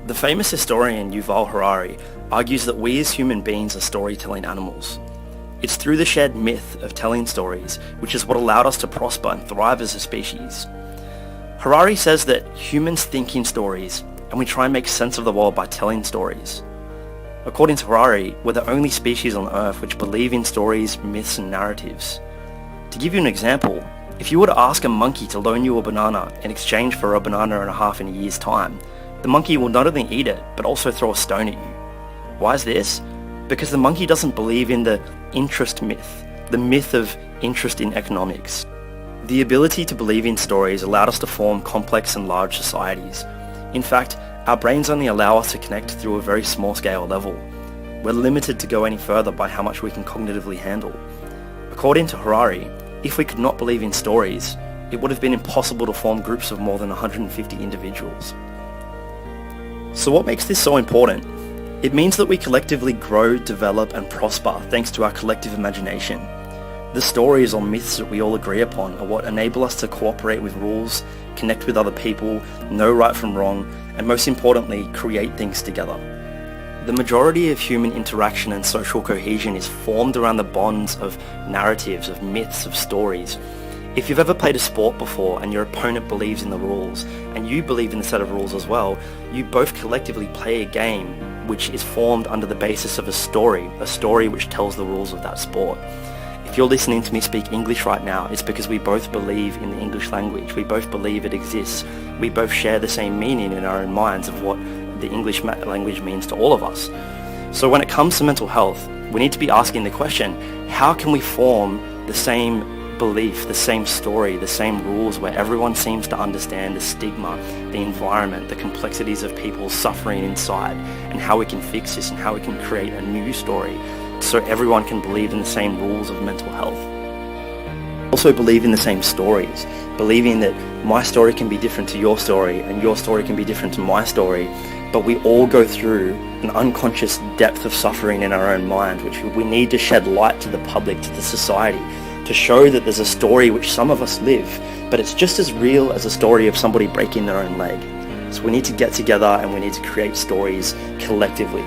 The famous historian Yuval Harari argues that we as human beings are storytelling animals. It's through the shared myth of telling stories which is what allowed us to prosper and thrive as a species. Harari says that humans think in stories and we try and make sense of the world by telling stories. According to Harari, we're the only species on Earth which believe in stories, myths and narratives. To give you an example, if you were to ask a monkey to loan you a banana in exchange for a banana and a half in a year's time, the monkey will not only eat it, but also throw a stone at you. Why is this? Because the monkey doesn't believe in the interest myth, the myth of interest in economics. The ability to believe in stories allowed us to form complex and large societies. In fact, our brains only allow us to connect through a very small scale level. We're limited to go any further by how much we can cognitively handle. According to Harari, if we could not believe in stories, it would have been impossible to form groups of more than 150 individuals. So what makes this so important? It means that we collectively grow, develop and prosper thanks to our collective imagination. The stories or myths that we all agree upon are what enable us to cooperate with rules, connect with other people, know right from wrong, and most importantly, create things together. The majority of human interaction and social cohesion is formed around the bonds of narratives, of myths, of stories. If you've ever played a sport before and your opponent believes in the rules and you believe in the set of rules as well, you both collectively play a game which is formed under the basis of a story which tells the rules of that sport. If you're listening to me speak English right now, it's because we both believe in the English language. We both believe it exists. We both share the same meaning in our own minds of what the English language means to all of us. So when it comes to mental health, we need to be asking the question, how can we form the same belief, the same story, the same rules where everyone seems to understand the stigma, the environment, the complexities of people suffering inside, and how we can fix this and how we can create a new story so everyone can believe in the same rules of mental health. Also believe in the same stories, believing that my story can be different to your story and your story can be different to my story, but we all go through an unconscious depth of suffering in our own mind, which we need to shed light to the public, to the society, to show that there's a story which some of us live, but it's just as real as a story of somebody breaking their own leg. So we need to get together and we need to create stories collectively.